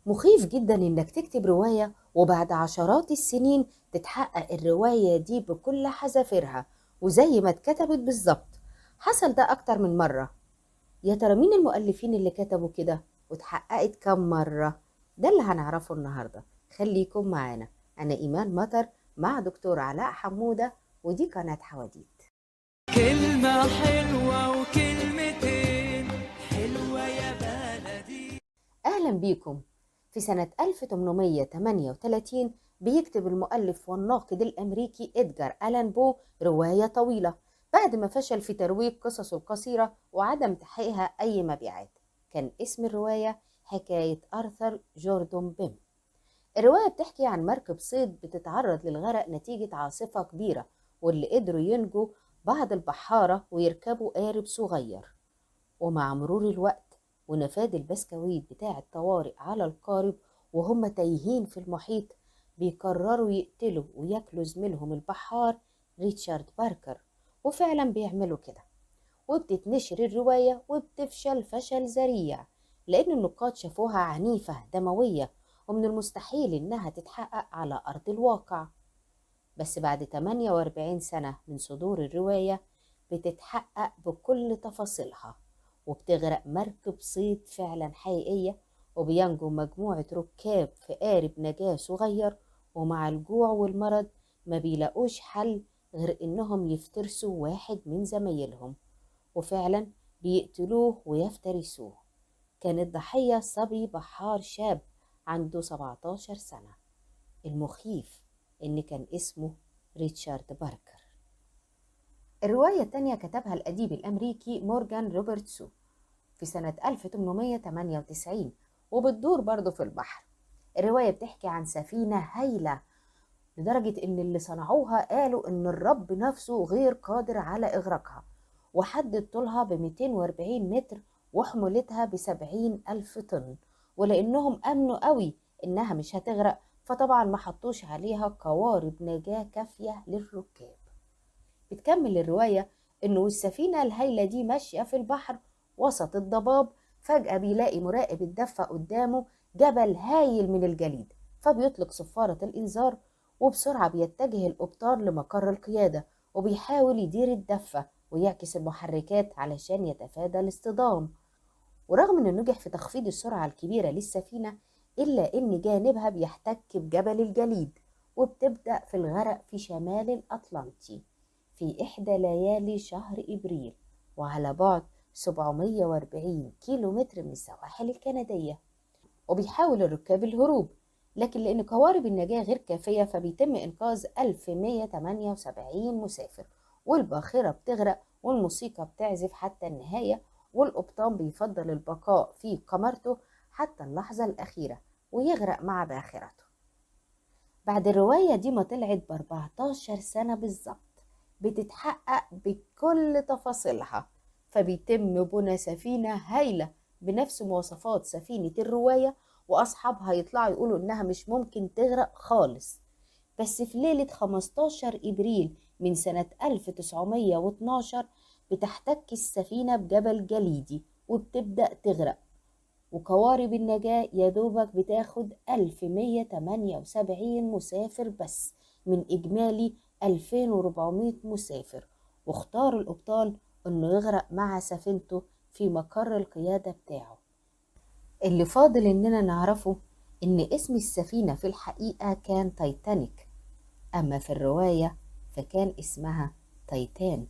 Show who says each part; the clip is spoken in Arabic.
Speaker 1: مخيف جدا إنك تكتب رواية وبعد عشرات السنين تتحقق الرواية دي بكل حذافيرها وزي ما اتكتبت بالظبط. حصل ده أكتر من مرة. يا ترى مين المؤلفين اللي كتبوا كده واتحققت كم مرة؟ ده اللي هنعرفه النهاردة. خليكم معانا. أنا إيمان مطر مع دكتور علاء حمودة، ودي قناة حواديت.
Speaker 2: كلمة حلوة وكلمتين حلوة يا بلدي.
Speaker 1: أهلا بيكم. في سنة 1838 بيكتب المؤلف والناقد الأمريكي إدجار ألان بو رواية طويلة بعد ما فشل في ترويج قصصه القصيرة وعدم تحقيقها أي مبيعات. كان اسم الرواية حكاية آرثر جوردون بيم. الرواية بتحكي عن مركب صيد بتتعرض للغرق نتيجة عاصفة كبيرة، واللي قدروا ينجوا بعض البحارة ويركبوا قارب صغير. ومع مرور الوقت ونفاذ البسكويت بتاع الطوارئ على القارب وهم تايهين في المحيط، بيقرروا يقتلوا وياكلوا زميلهم البحار ريتشارد باركر. وفعلا بيعملوا كده، وبتتنشر الرواية وبتفشل فشل ذريع لأن النقاد شافوها عنيفة دموية ومن المستحيل إنها تتحقق على أرض الواقع. بس بعد 48 سنة من صدور الرواية بتتحقق بكل تفاصيلها، وبتغرق مركب صيد فعلا حقيقية، وبينجو مجموعة ركاب في قارب نجاة صغير، ومع الجوع والمرض ما بيلاقوش حل غير إنهم يفترسوا واحد من زمايلهم، وفعلا بيقتلوه ويفترسوه. كان الضحية صبي بحار شاب عنده 17 سنة. المخيف إن كان اسمه ريتشارد باركر. الرواية التانية كتبها الأديب الأمريكي مورغان روبرتسو في سنة 1898، وبتدور برضه في البحر. الرواية بتحكي عن سفينة هايلة لدرجة إن اللي صنعوها قالوا إن الرب نفسه غير قادر على إغراقها، وحدد طولها ب240 متر وحمولتها ب70,000 طن. ولأنهم أمنوا قوي إنها مش هتغرق، فطبعا ما حطوش عليها قوارب نجاة كافية للركاب. بتكمل الرواية إنه السفينة الهايلة دي ماشية في البحر وسط الضباب، فجأة بيلاقي مراقب الدفة قدامه جبل هايل من الجليد، فبيطلق صفارة الإنذار، وبسرعة بيتجه القبطان لمقر القيادة وبيحاول يدير الدفة ويعكس المحركات علشان يتفادى الاصطدام. ورغم إنه نجح في تخفيض السرعة الكبيرة للسفينة، إلا إن جانبها بيحتك بجبل الجليد، وبتبدأ في الغرق في شمال الأطلنطي في إحدى ليالي شهر إبريل، وعلى بعد 740 كيلو متر من السواحل الكندية. وبيحاول الركاب الهروب، لكن لأن قوارب النجاة غير كافية فبيتم إنقاذ 1178 مسافر، والباخرة بتغرق والموسيقى بتعزف حتى النهاية، والقبطان بيفضل البقاء في قمرته حتى اللحظة الأخيرة ويغرق مع باخرته. بعد الرواية دي ما طلعت ب14 سنة بالظبط بتتحقق بكل تفاصيلها، فبيتم بنى سفينة هايلة بنفس مواصفات سفينة الرواية، وأصحابها يطلعوا يقولوا إنها مش ممكن تغرق خالص. بس في ليلة 15 إبريل من سنة 1912 بتحتك السفينة بجبل جليدي وبتبدأ تغرق، وقوارب النجاة يدوبك بتاخد 1178 مسافر بس من إجمالي 2400 مسافر. واختار القبطان إنه يغرق مع سفينته في مقر القيادة بتاعه. اللي فاضل إننا نعرفه إن اسم السفينة في الحقيقة كان تايتانيك، أما في الرواية فكان اسمها تايتان.